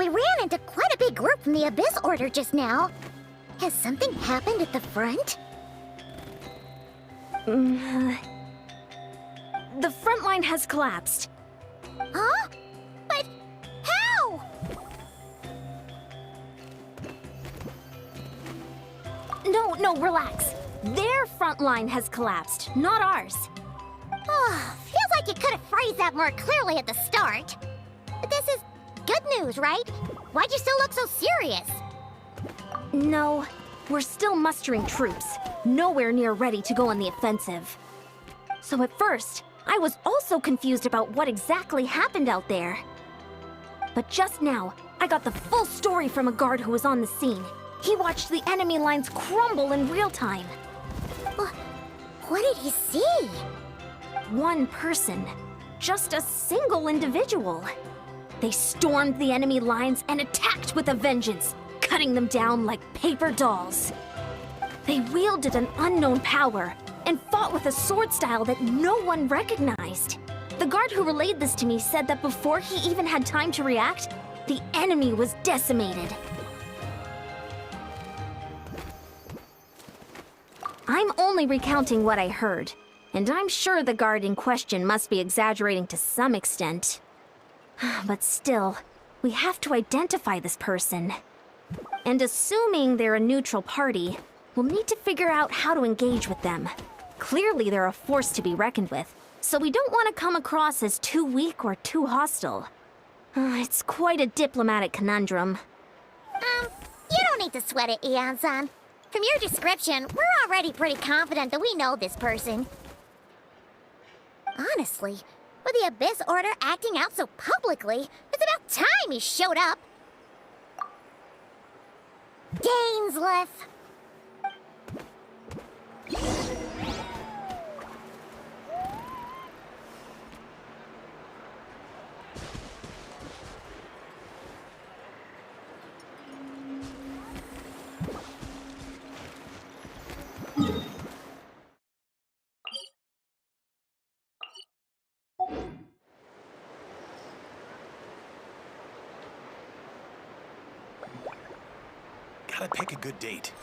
We ran into quite a big group from the Abyss Order just now. Has something happened at the front? The front line has collapsed. Huh? But how? No, relax. Their front line has collapsed, not ours. Oh, feels like you could have phrased that more clearly at the start. But this is good news, right? Why'd you still look so serious? No, we're still mustering troops, nowhere near ready to go on the offensive. So at first, I was also confused about what exactly happened out there. But just now, I got the full story from a guard who was on the scene. He watched the enemy lines crumble in real time. What did he see? One person. Just a single individual. They stormed the enemy lines and attacked with a vengeance, cutting them down like paper dolls. They wielded an unknown power and fought with a sword style that no one recognized. The guard who relayed this to me said that before he even had time to react, the enemy was decimated. I'm only recounting what I heard, and I'm sure the guard in question must be exaggerating to some extent. But still, we have to identify this person. And assuming they're a neutral party, we'll need to figure out how to engage with them. Clearly they're a force to be reckoned with, so we don't want to come across as too weak or too hostile. It's quite a diplomatic conundrum. You don't need to sweat it, Ian-san. From your description, we're already pretty confident that we know this person. Honestly, with the Abyss Order acting out so publicly, it's about time he showed up. Gainsliff! Gotta pick a good date.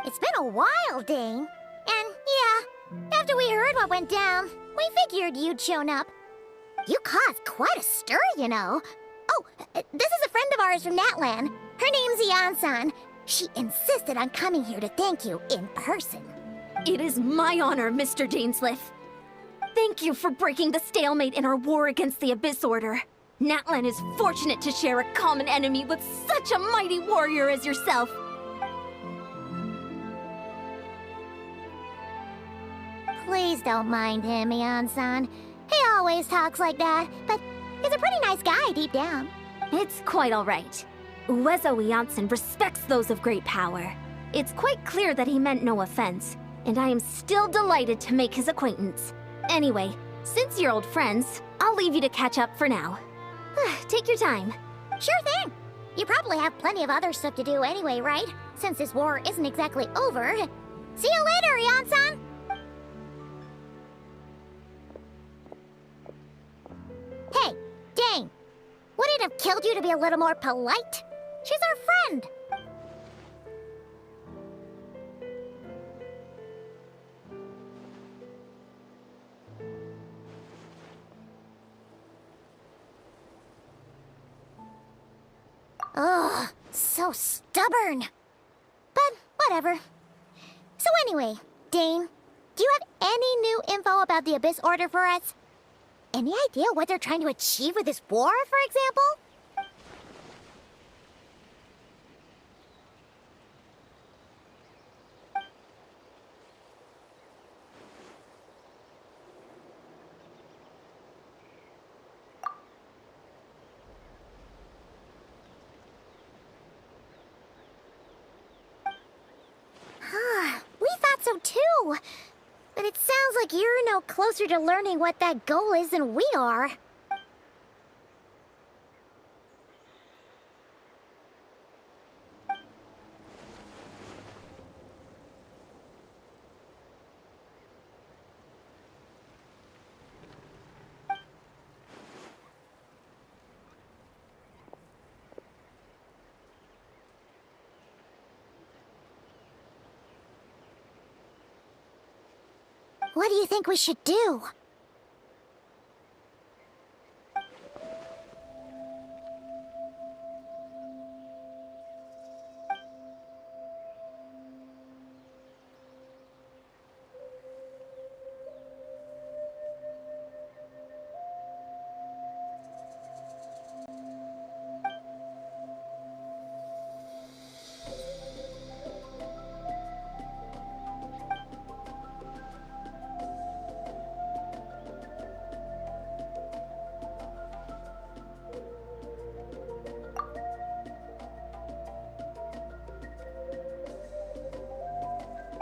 It's been a while, Dane. And yeah, after we heard what went down, we figured you'd shown up. You caused quite a stir, you know. Oh, this is a friend of ours from Natlan. Her name's Ian-san. She insisted on coming here to thank you in person. It is my honor, Mr. Gainsliff. Thank you for breaking the stalemate in our war against the Abyss Order. Natlan is fortunate to share a common enemy with such a mighty warrior as yourself. Please don't mind him, Ian-san. He always talks like that, but he's a pretty nice guy deep down. It's quite all right. Uezo Janssen respects those of great power. It's quite clear that he meant no offense, and I am still delighted to make his acquaintance. Anyway, since you're old friends, I'll leave you to catch up for now. Take your time. Sure thing. You probably have plenty of other stuff to do anyway, right? Since this war isn't exactly over. See you later, Ian-san! Hey, Dane. Would it have killed you to be a little more polite? She's our friend. Ugh, So stubborn. But whatever. So anyway, Dane, do you have any new info about the Abyss Order for us? Any idea what they're trying to achieve with this war, for example? We thought so too. But it sounds like you're no closer to learning what that goal is than we are. What do you think we should do?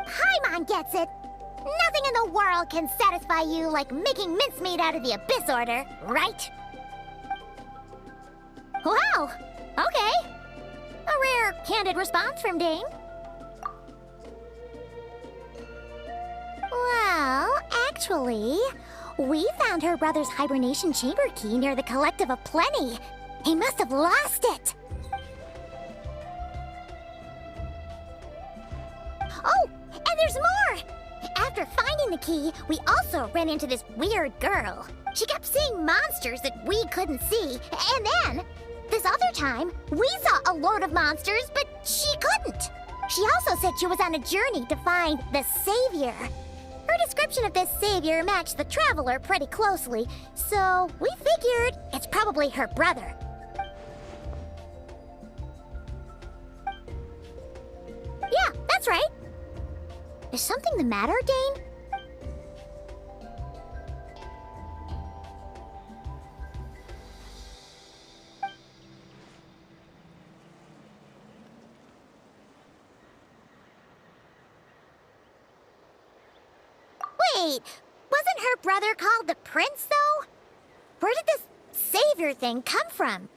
Paimon gets it. Nothing in the world can satisfy you like making mincemeat out of the Abyss Order, right? Wow, okay. A rare, candid response from Dane. Well, actually, we found her brother's hibernation chamber key near the Collective of Plenty. He must have lost it. Oh, and there's more! After finding the key, we also ran into this weird girl. She kept seeing monsters that we couldn't see, and then, this other time, we saw a load of monsters, but she couldn't. She also said she was on a journey to find the Savior. Her description of this Savior matched the Traveler pretty closely, so we figured it's probably her brother. Yeah, that's right. Is something the matter, Dane? Wait, wasn't her brother called the Prince, though? Where did this Savior thing come from?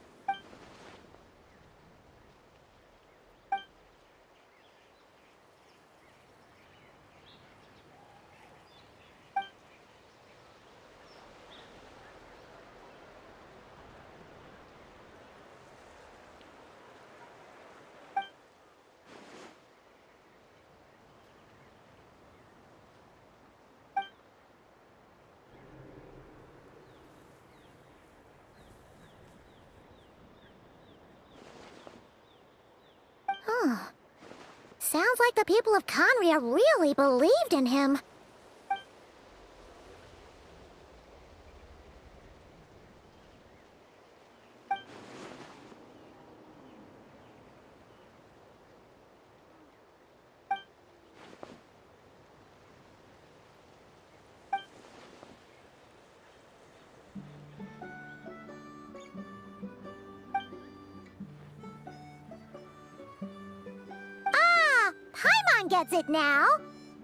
Sounds like the people of Conria really believed in him. Paimon gets it now.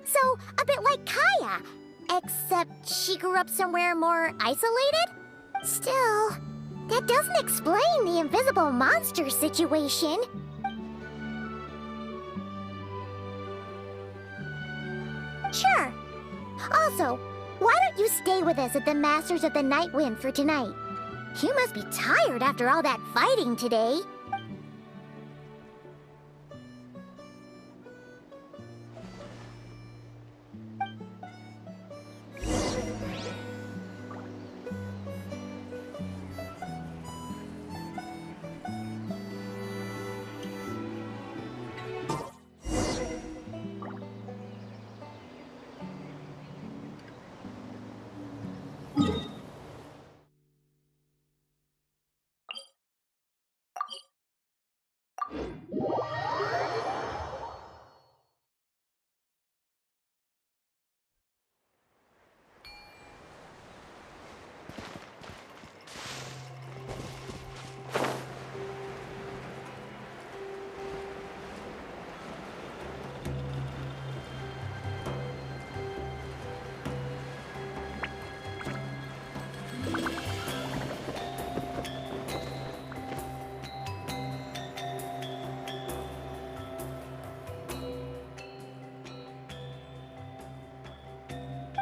So, a bit like Kaya. Except she grew up somewhere more isolated? Still, that doesn't explain the invisible monster situation. Sure. Also, why don't you stay with us at the Masters of the Night Wind for tonight? You must be tired after all that fighting today.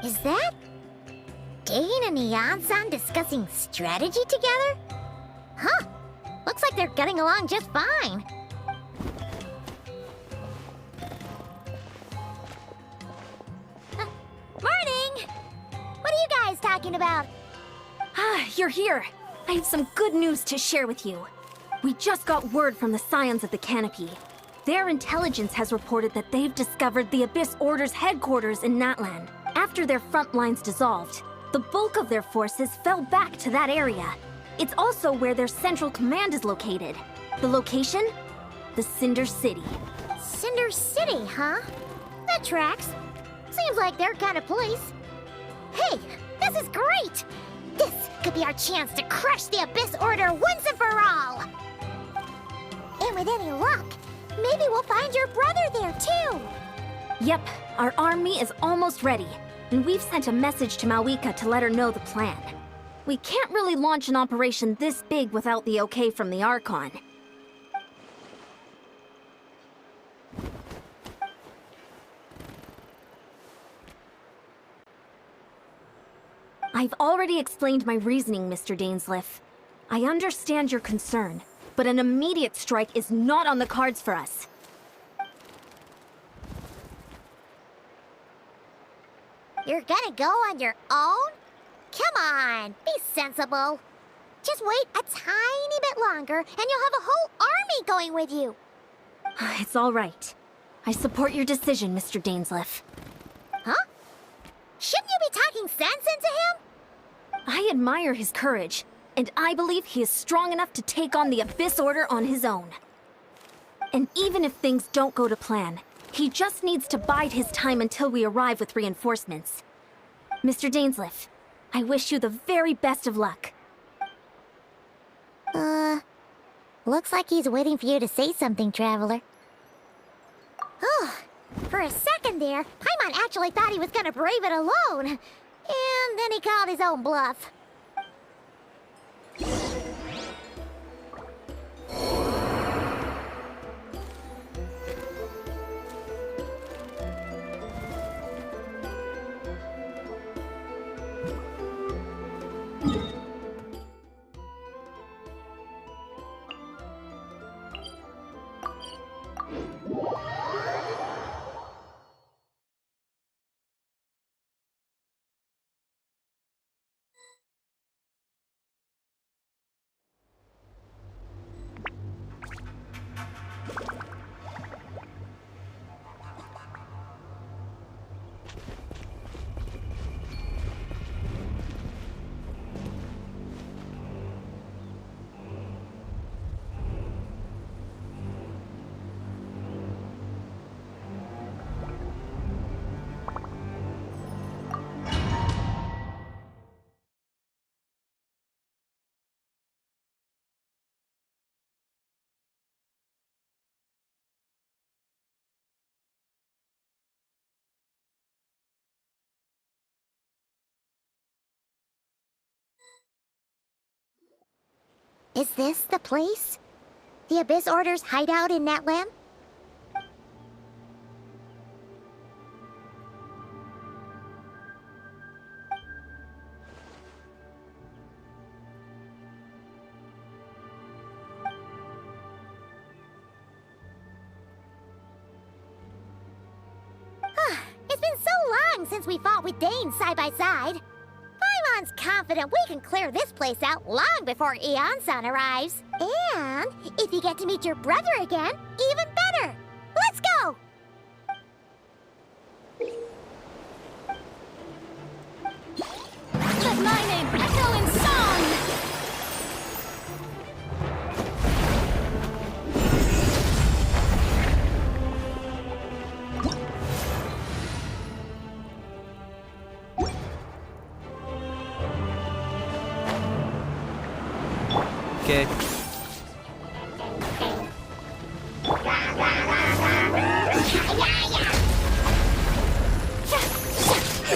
Is that Dane and Eon-san discussing strategy together? Huh. Looks like they're getting along just fine. Morning! What are you guys talking about? Ah, you're here. I have some good news to share with you. We just got word from the Scions of the Canopy. Their intelligence has reported that they've discovered the Abyss Order's headquarters in Natlan. After their front lines dissolved, the bulk of their forces fell back to that area. It's also where their central command is located. The location? The Cinder City. Cinder City, huh? That tracks. Seems like their kind of place. Hey, this is great! This could be our chance to crush the Abyss Order once and for all! And with any luck, maybe we'll find your brother there too! Yep, our army is almost ready, and we've sent a message to Mawika to let her know the plan. We can't really launch an operation this big without the okay from the Archon. I've already explained my reasoning, Mr. Dainsleif. I understand your concern, but an immediate strike is not on the cards for us. You're gonna go on your own? Come on, be sensible. Just wait a tiny bit longer and you'll have a whole army going with you. It's all right. I support your decision, Mr. Dainsleif. Huh? Shouldn't you be talking sense into him? I admire his courage, and I believe he is strong enough to take on the Abyss Order on his own. And even if things don't go to plan, he just needs to bide his time until we arrive with reinforcements. Mr. Dainsleif, I wish you the very best of luck. Looks like he's waiting for you to say something, Traveler. Oh, for a second there, Paimon actually thought he was gonna brave it alone. And then he called his own bluff. Is this the place? The Abyss Order's hideout in Natlan? It's been so long since we fought with Dane side by side. Paimon's confident we can clear this place out long before Eon-san arrives. And if you get to meet your brother again, even better. Let's go! Let my name echo in song! Okay.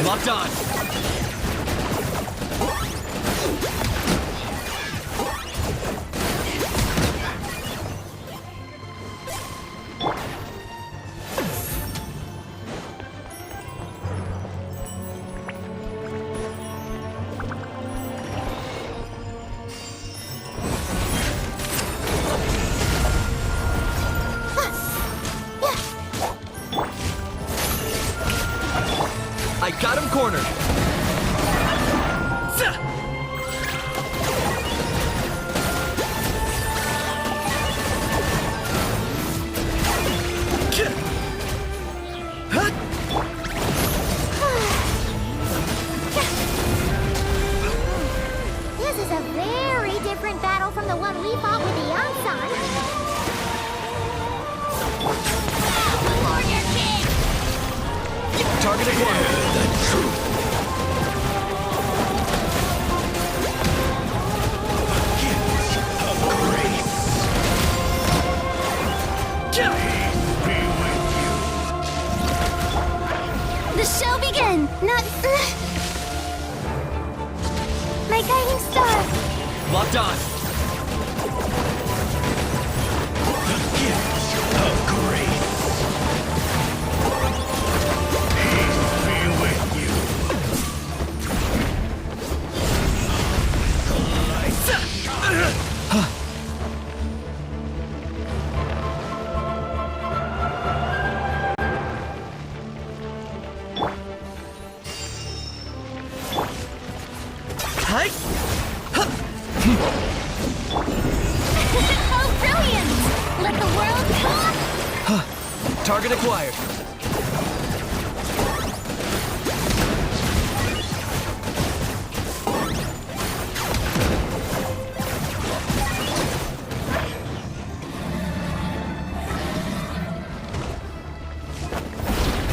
Locked on. I got him cornered. This is a very different battle from the one we fought with the Archon. Warrior King! Target acquired. The truth. The show begin! Not... My guiding star! Locked on. The gift of grace. Peace be with you. Hi. Oh, brilliant! Let the world come! Target acquired.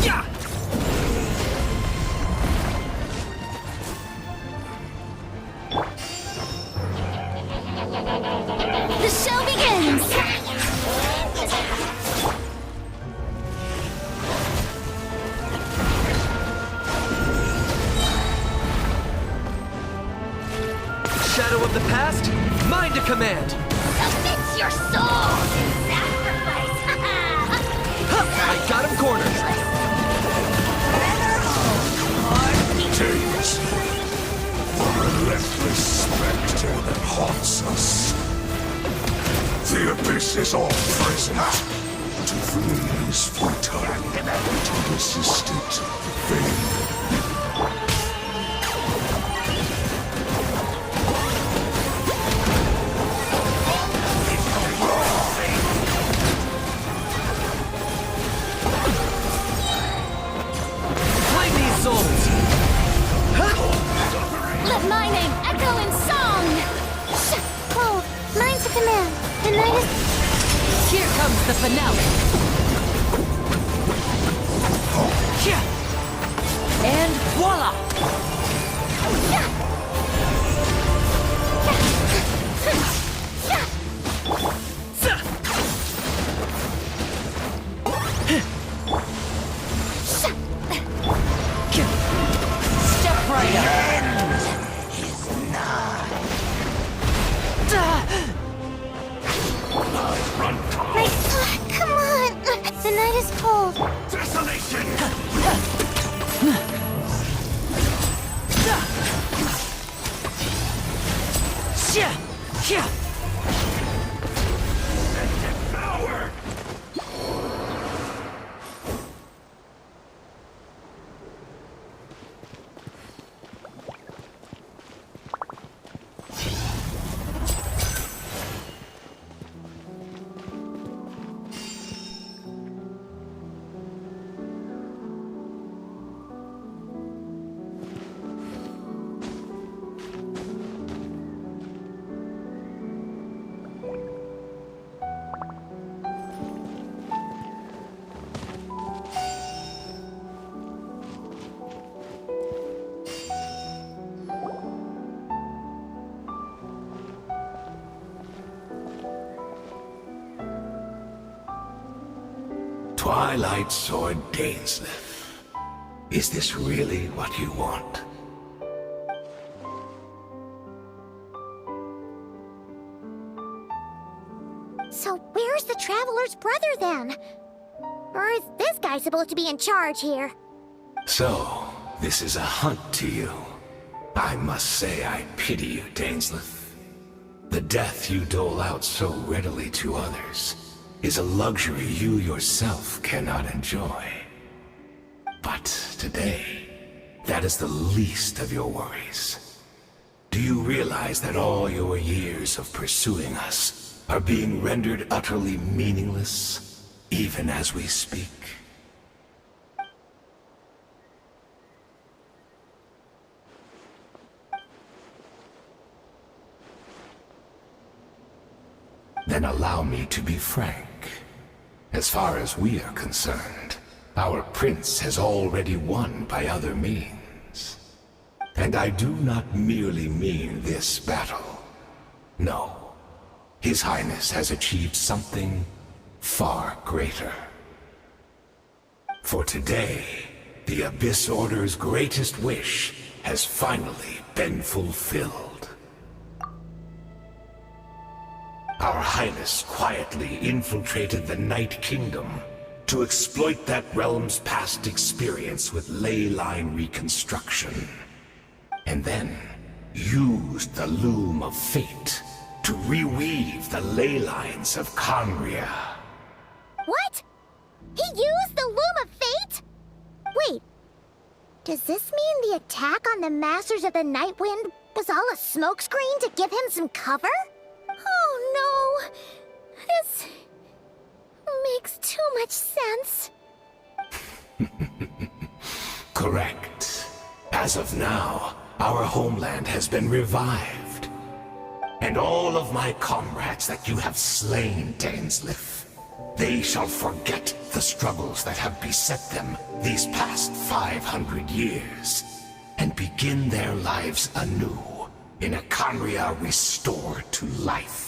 Yeah. The show begins! Shadow of the past, mine to command. Submit your soul in sacrifice! I got him cornered. Tales. A relentless specter that haunts us. The abyss is all present. To flee is futile. To resist it, vain. Claim these souls. Let my name echo in song! Cold, mine to command. The night is... Here comes the finale. And voila! Step right up. Come on! The night is cold. Desolation! Power! Twilight Sword Gainsliff. Is this really what you want? So where's the Traveler's brother then? Or is this guy supposed to be in charge here? So, this is a hunt to you. I must say I pity you, Gainsliff. The death you dole out so readily to others is a luxury you yourself cannot enjoy. But today, that is the least of your worries. Do you realize that all your years of pursuing us are being rendered utterly meaningless, even as we speak? Then allow me to be frank. As far as we are concerned, our prince has already won by other means. And I do not merely mean this battle. No. His Highness has achieved something far greater. For today, the Abyss Order's greatest wish has finally been fulfilled. Our Highness quietly infiltrated the Night Kingdom to exploit that realm's past experience with ley line reconstruction, and then used the Loom of Fate to reweave the ley lines of Conria. What? He used the Loom of Fate? Wait, does this mean the attack on the Masters of the Night Wind was all a smokescreen to give him some cover? Oh no, this makes too much sense. Correct. As of now, our homeland has been revived. And all of my comrades that you have slain, Dainsleif, they shall forget the struggles that have beset them these past 500 years, and begin their lives anew in a Conria restored to life.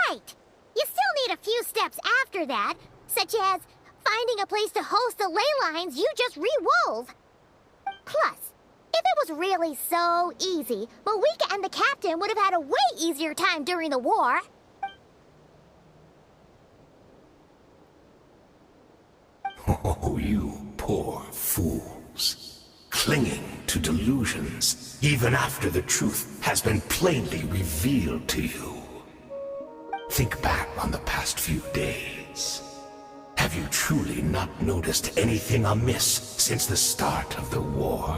Right! You still need a few steps after that, such as finding a place to host the ley lines you just re-wove. Plus, if it was really so easy, Moeka and the captain would have had a way easier time during the war. Oh, you poor fools. Clinging to delusions, even after the truth has been plainly revealed to you. Think back on the past few days. Have you truly not noticed anything amiss since the start of the war?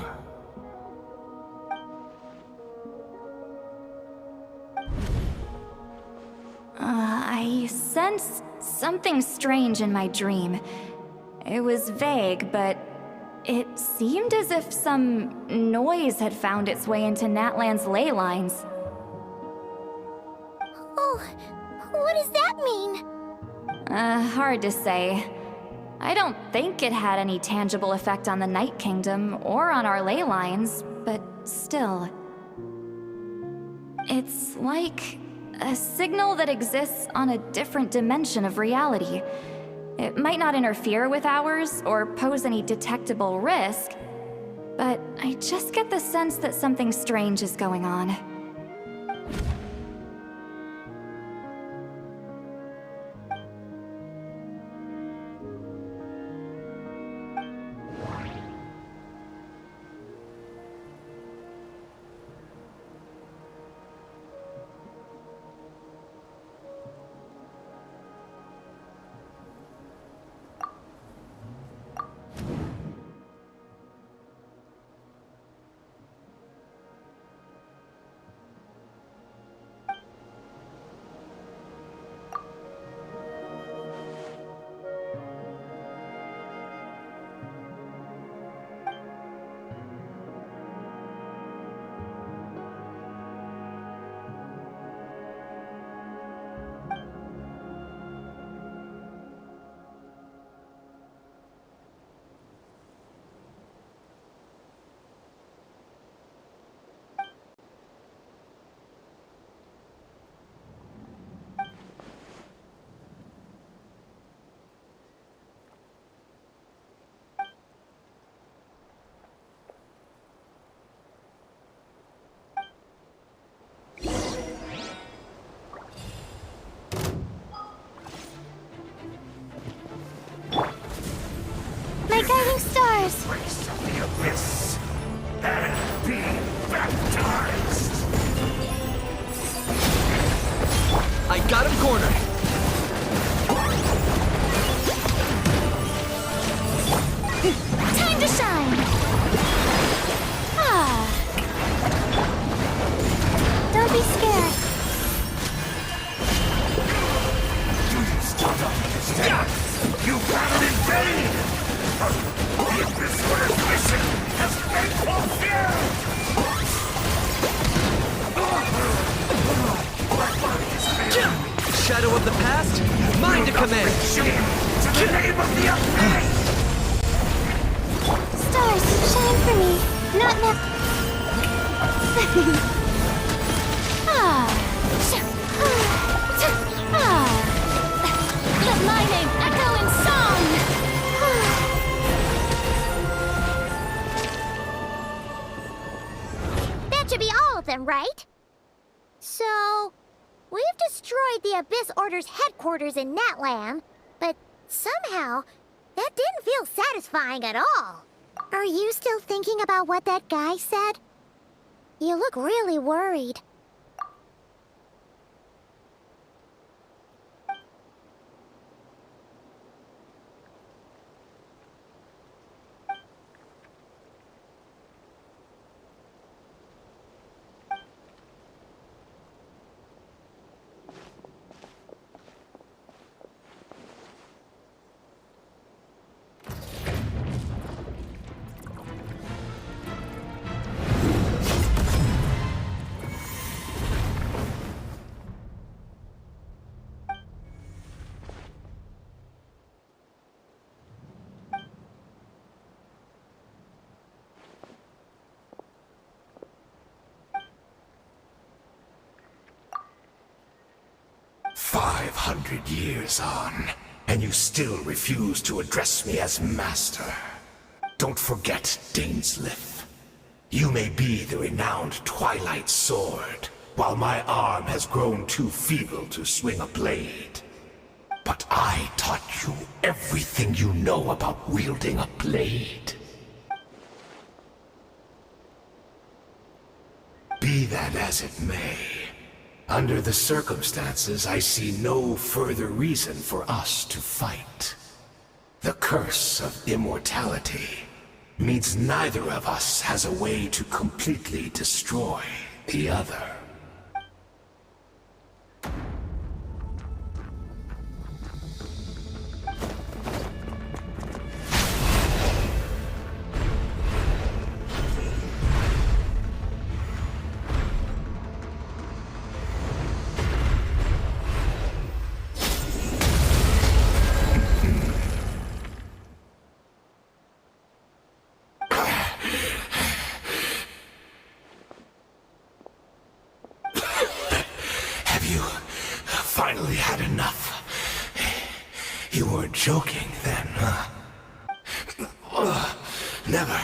I sensed something strange in my dream. It was vague, but it seemed as if some noise had found its way into Natlan's ley lines. Oh, what does that mean? Hard to say. I don't think it had any tangible effect on the Night Kingdom or on our ley lines, but still. It's like a signal that exists on a different dimension of reality. It might not interfere with ours or pose any detectable risk, but I just get the sense that something strange is going on. My guiding stars! Embrace of the Abyss and be baptized! I got him cornered. Time to shine! Ah. Don't be scared. You battled in vain! The Abyssward's mission has been fulfilled! Shadow of the past, mine to command. To the name of the Abyss! Stars, shine for me. Not now. Ah. Let my name echo in song. That should be all of them, right? So, we've destroyed the Abyss Order's headquarters in Natlan, but somehow, that didn't feel satisfying at all. Are you still thinking about what that guy said? You look really worried. Years on, and you still refuse to address me as Master. Don't forget, Dainsleif. You may be the renowned Twilight Sword, while my arm has grown too feeble to swing a blade. But I taught you everything you know about wielding a blade. Be that as it may, under the circumstances, I see no further reason for us to fight. The curse of immortality means neither of us has a way to completely destroy the other. Finally had enough. You weren't joking then, huh? Never,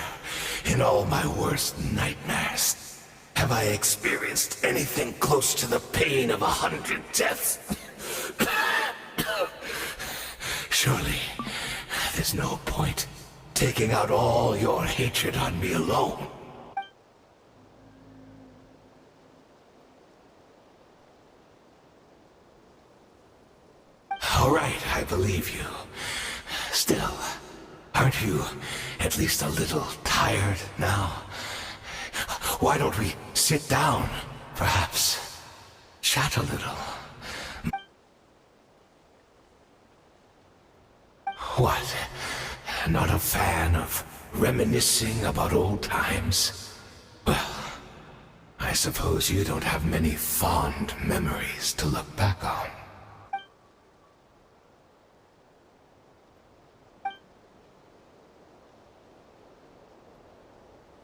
in all my worst nightmares, have I experienced anything close to the pain of 100 deaths. Surely, there's no point taking out all your hatred on me alone. All right, I believe you. Still, aren't you at least a little tired now? Why don't we sit down, perhaps? Chat a little. What? Not a fan of reminiscing about old times? Well, I suppose you don't have many fond memories to look back on.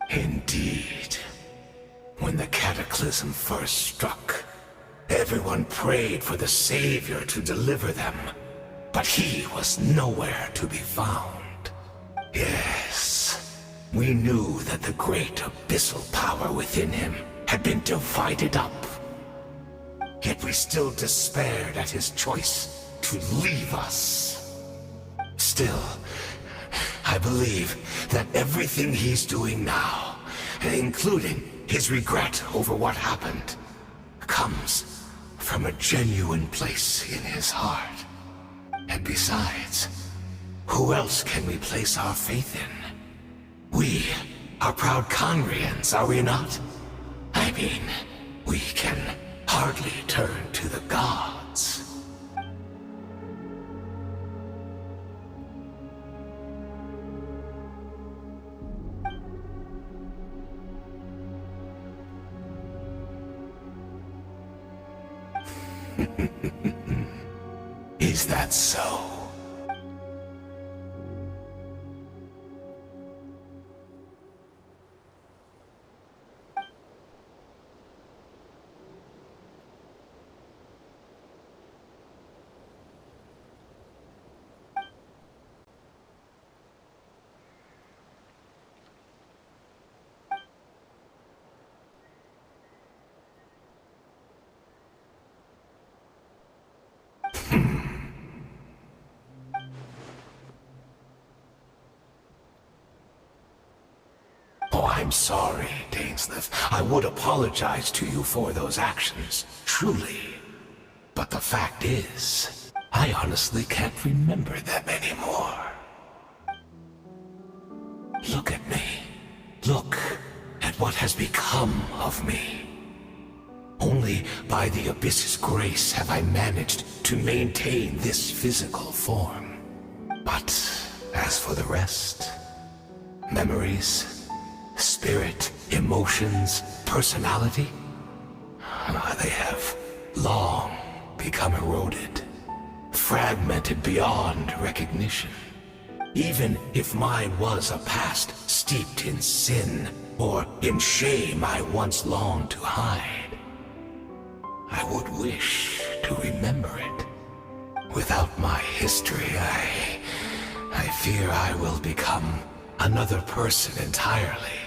Indeed. When the cataclysm first struck, everyone prayed for the Savior to deliver them, but he was nowhere to be found. Yes, we knew that the great abyssal power within him had been divided up. Yet we still despaired at his choice to leave us. Still, I believe that everything he's doing now, including his regret over what happened, comes from a genuine place in his heart. And besides, who else can we place our faith in? We are proud Conrians, are we not? I mean, we can hardly turn to the gods. Is that so? Oh, I'm sorry, Dainsleif. I would apologize to you for those actions, truly. But the fact is, I honestly can't remember them anymore. Look at me. Look at what has become of me. Only by the Abyss's grace have I managed to maintain this physical form. But as for the rest, memories, spirit, emotions, personality, they have long become eroded, fragmented beyond recognition. Even if mine was a past steeped in sin or in shame I once longed to hide, I would wish to remember it. Without my history, I fear I will become another person entirely.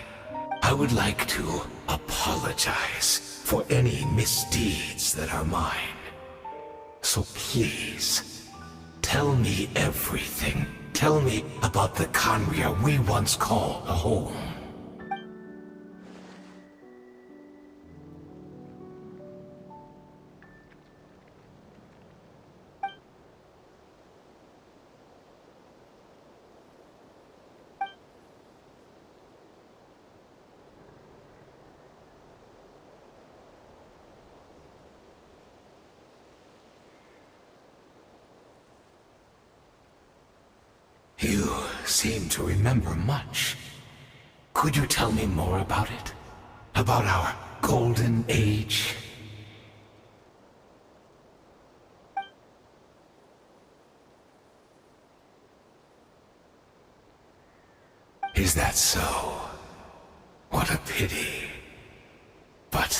I would like to apologize for any misdeeds that are mine. So please, tell me everything. Tell me about the Khaenri'ah we once called a home. You seem to remember much. Could you tell me more about it? About our golden age? Is that so? What a pity. But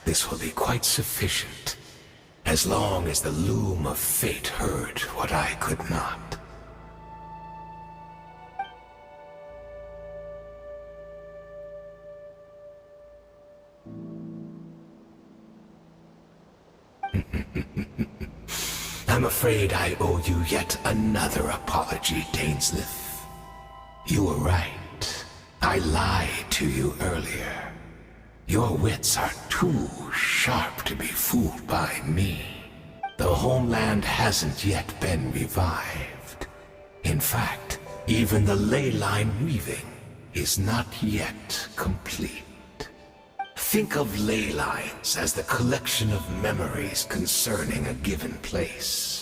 this will be quite sufficient, as long as the loom of fate heard what I could not. I'm afraid I owe you yet another apology, Dainsleif. You were right. I lied to you earlier. Your wits are too sharp to be fooled by me. The homeland hasn't yet been revived. In fact, even the ley line weaving is not yet complete. Think of ley lines as the collection of memories concerning a given place.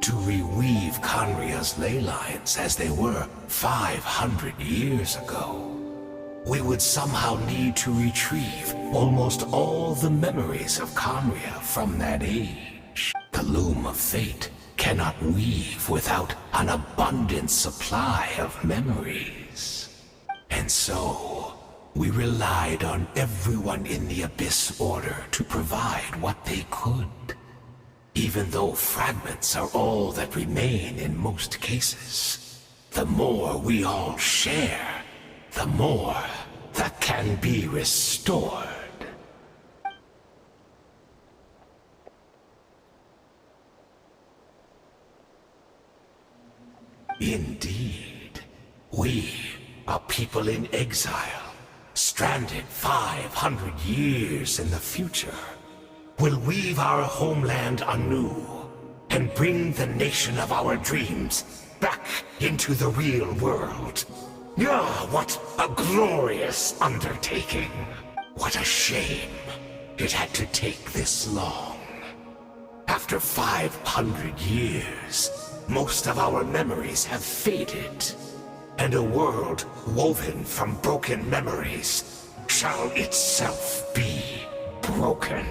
To reweave Khaenri'ah's ley lines as they were 500 years ago, we would somehow need to retrieve almost all the memories of Khaenri'ah from that age. The loom of fate cannot weave without an abundant supply of memories. And so, we relied on everyone in the Abyss Order to provide what they could. Even though fragments are all that remain in most cases, the more we all share, the more that can be restored. Indeed, we are people in exile, stranded 500 years in the future. will weave our homeland anew and bring the nation of our dreams back into the real world. Ah, what a glorious undertaking. What a shame it had to take this long. After 500 years, most of our memories have faded, and a world woven from broken memories shall itself be broken.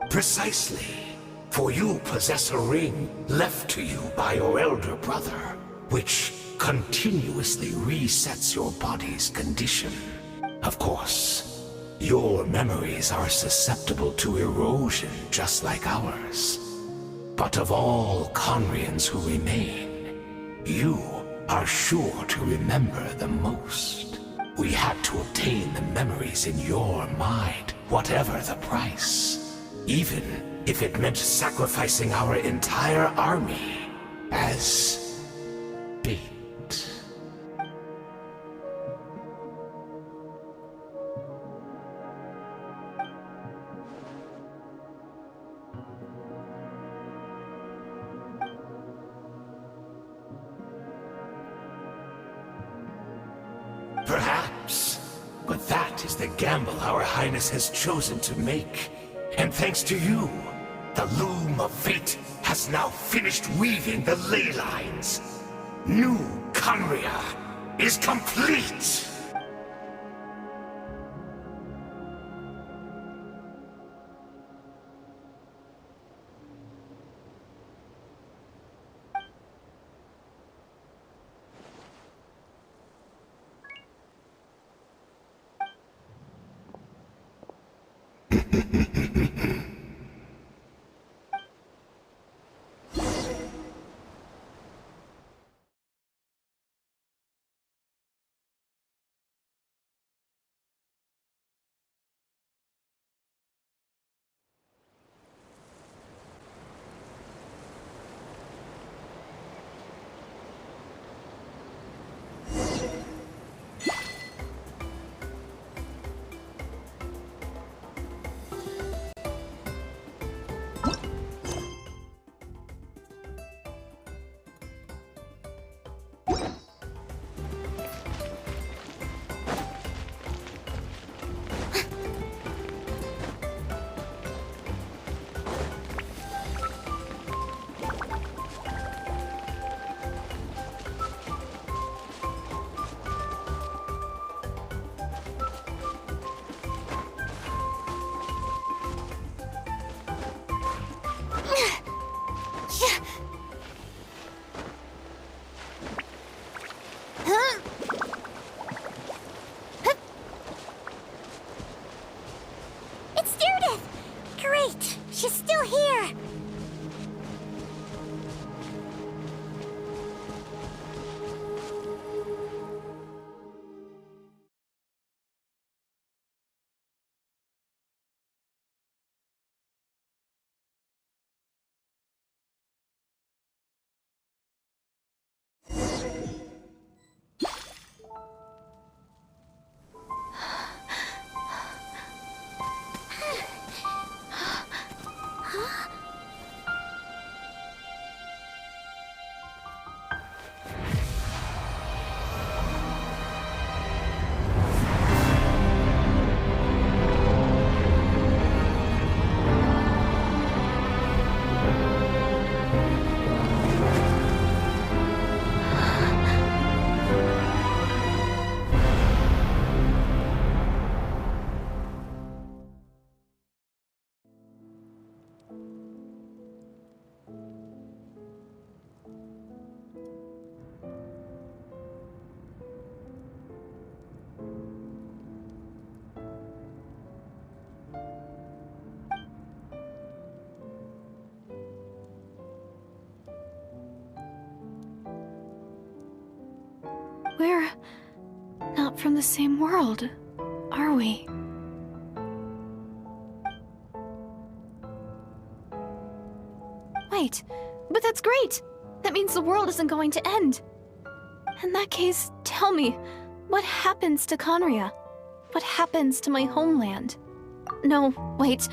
Precisely, for you possess a ring left to you by your elder brother, which continuously resets your body's condition. Of course, your memories are susceptible to erosion just like ours. But of all Conrians who remain, you are sure to remember the most. We had to obtain the memories in your mind, whatever the price. Even if it meant sacrificing our entire army as bait. Perhaps, but that is the gamble our Highness has chosen to make. And thanks to you, the loom of fate has now finished weaving the ley lines. New Conria is complete! She's still here! We're not from the same world, are we? Wait, but that's great! That means the world isn't going to end. In that case, tell me, What happens to Conria? What happens to my homeland? No, wait.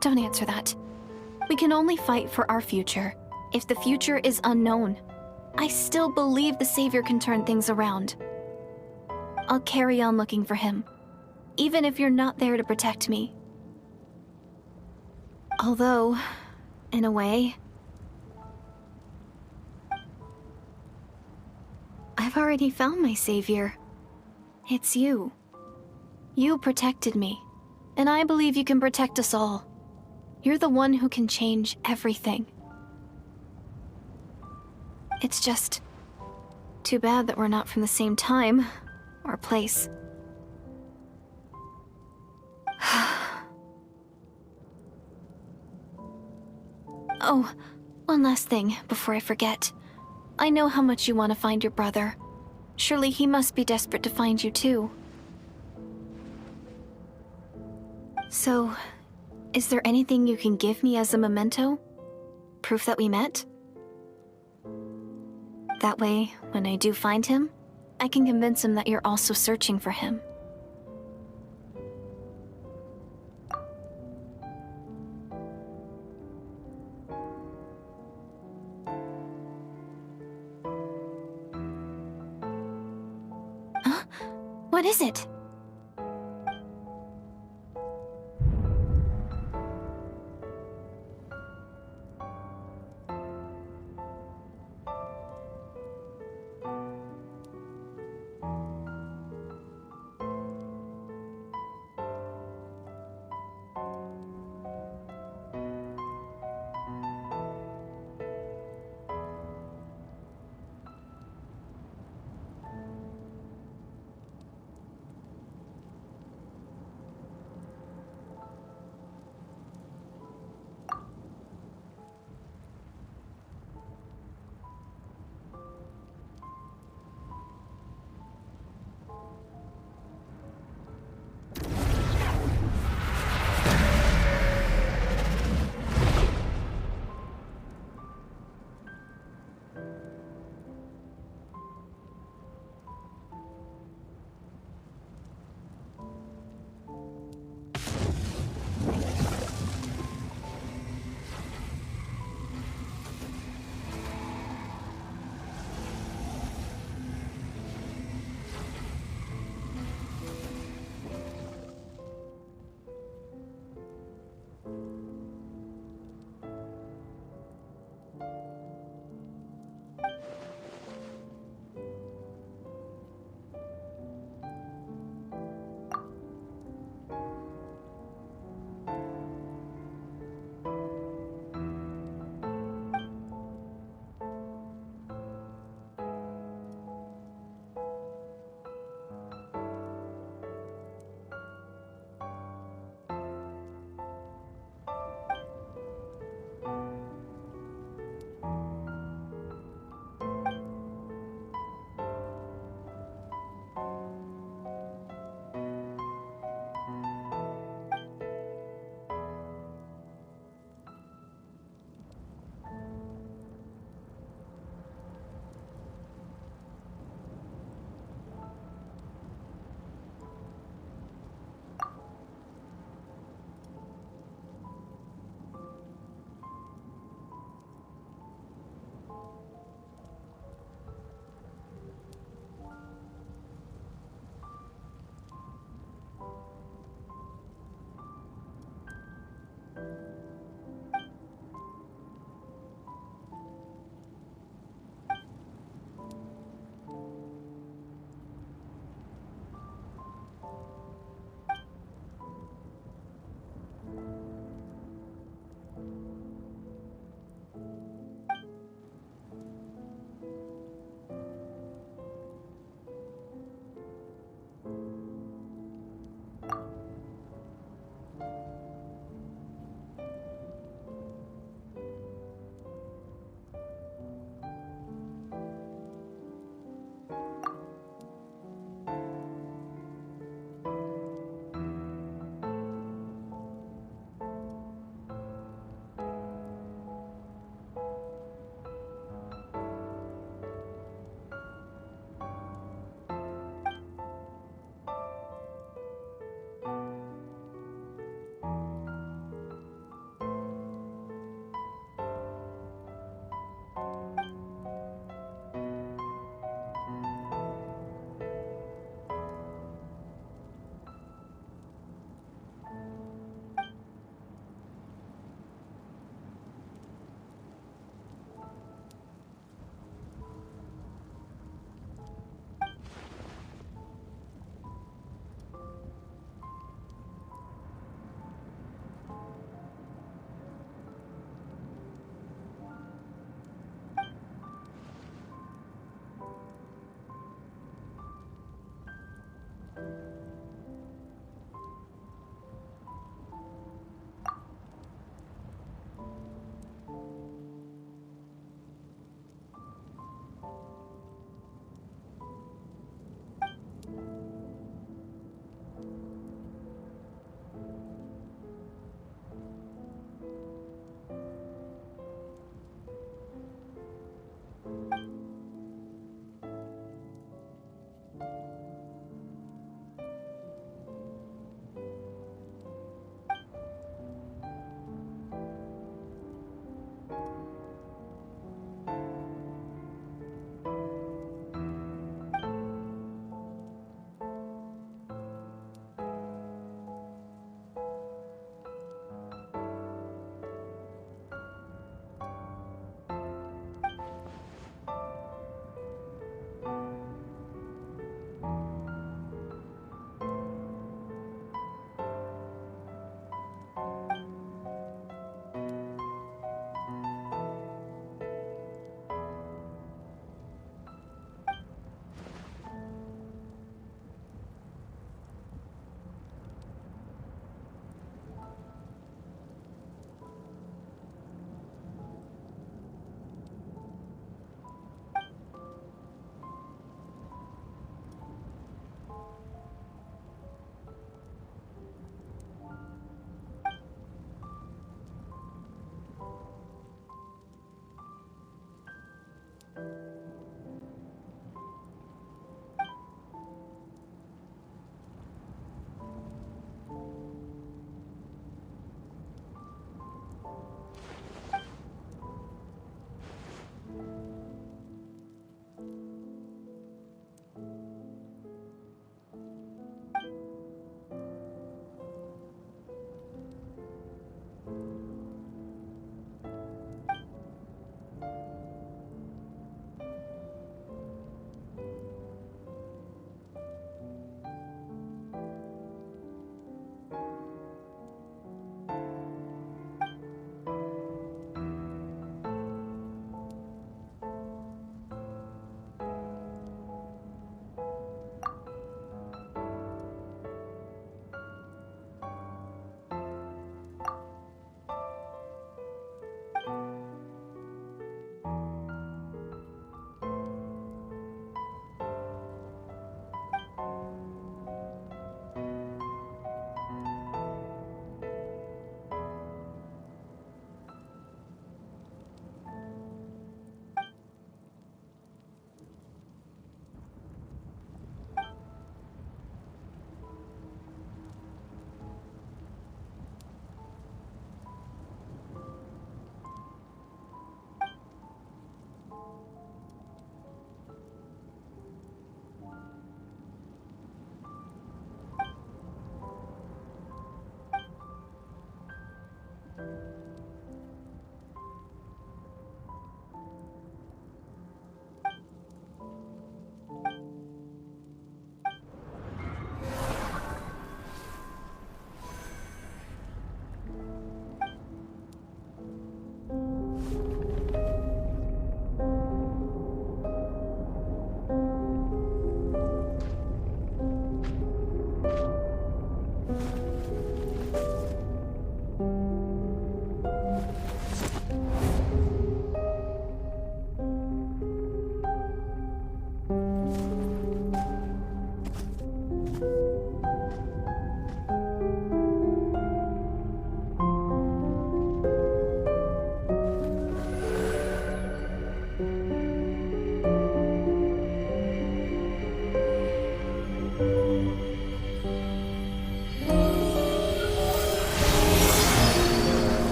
Don't answer that. We can only fight for our future. If the future is unknown, I still believe the Savior can turn things around. I'll carry on looking for him, even if you're not there to protect me. Although, in a way, I've already found my savior. It's you. You protected me, and I believe you can protect us all. You're the one who can change everything. It's just too bad that we're not from the same time or place. Oh, one last thing before I forget. I know how much you want to find your brother. Surely he must be desperate to find you too. So, is there anything you can give me as a memento? Proof that we met? That way, when I do find him, I can convince him that you're also searching for him. Huh? What is it?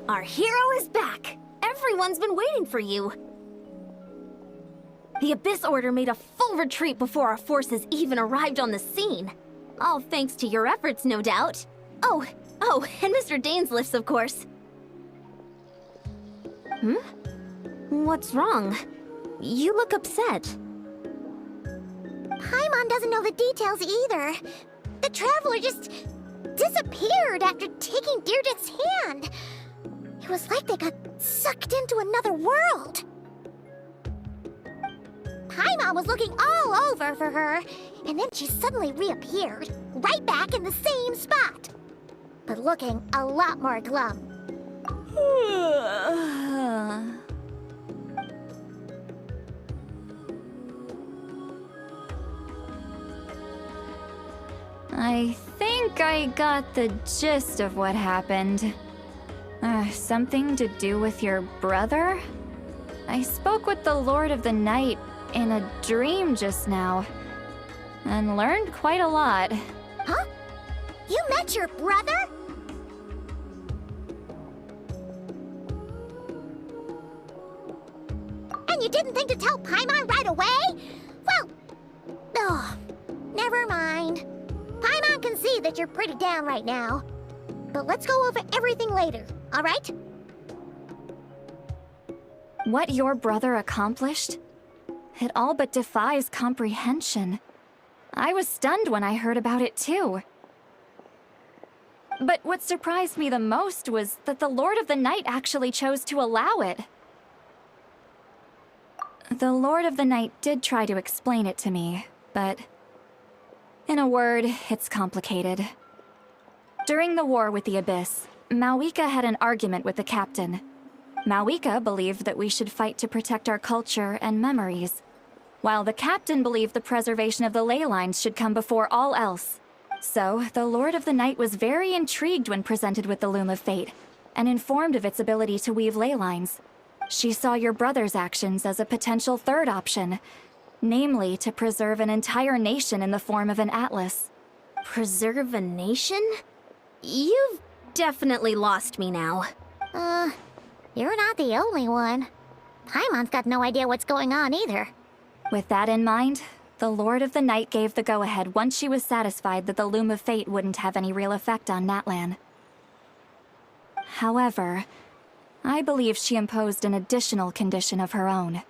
Our hero is back! Everyone's been waiting for you! The Abyss Order made a full retreat before our forces even arrived on the scene. All thanks to your efforts, no doubt. Oh, and Mr. Dainsliff's, of course. What's wrong? You look upset. Paimon doesn't know the details either. The traveler just disappeared after taking Deirdre's hand. It was like they got sucked into another world. Paimon was looking all over for her, and then she suddenly reappeared, right back in the same spot. But looking a lot more glum. I think I got the gist of what happened. Something to do with your brother? I spoke with the Lord of the Night in a dream just now, and learned quite a lot. Huh? You met your brother? And you didn't think to tell Paimon right away? Well, never mind. Paimon can see that you're pretty down right now. But let's go over everything later, all right? What your brother accomplished? It all but defies comprehension. I was stunned when I heard about it too. But what surprised me the most was that the Lord of the Night actually chose to allow it. The Lord of the Night did try to explain it to me, but in a word, it's complicated. During the war with the Abyss, Mawika had an argument with the captain. Mawika believed that we should fight to protect our culture and memories, while the captain believed the preservation of the ley lines should come before all else. So, the Lord of the Night was very intrigued when presented with the Loom of Fate, and informed of its ability to weave ley lines. She saw your brother's actions as a potential third option, namely to preserve an entire nation in the form of an atlas. Preserve a nation? You've definitely lost me now. You're not the only one. Paimon's got no idea what's going on either. With that in mind, the Lord of the Night gave the go-ahead once she was satisfied that the Loom of Fate wouldn't have any real effect on Natlan. However, I believe she imposed an additional condition of her own.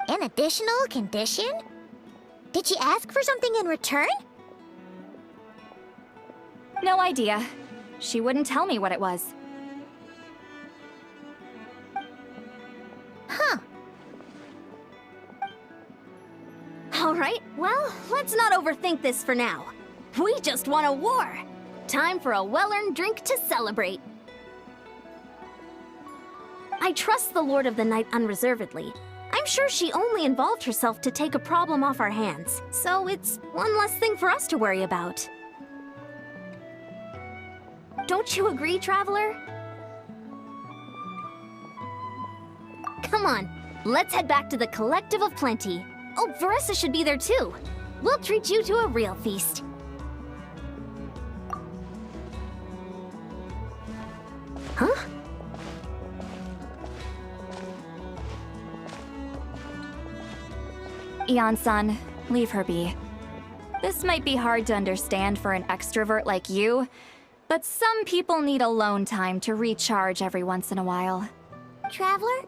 An additional condition? Did she ask for something in return? No idea. She wouldn't tell me what it was. Huh. Alright, well, let's not overthink this for now. We just won a war! Time for a well-earned drink to celebrate. I trust the Lord of the Night unreservedly. I'm sure she only involved herself to take a problem off our hands, so it's one less thing for us to worry about. Don't you agree, Traveler? Come on, let's head back to the Collective of Plenty. Oh, Veressa should be there too. We'll treat you to a real feast. Huh? Ian-san, leave her be. This might be hard to understand for an extrovert like you, but some people need alone time to recharge every once in a while. Traveler?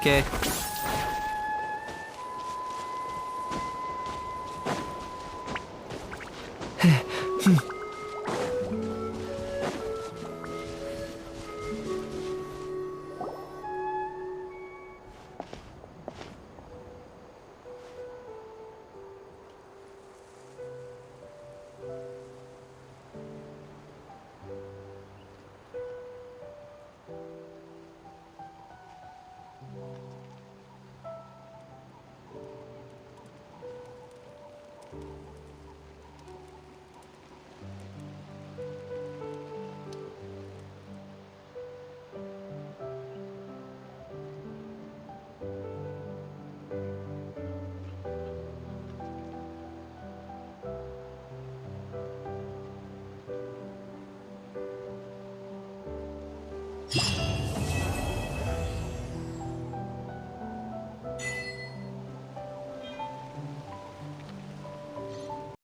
Okay.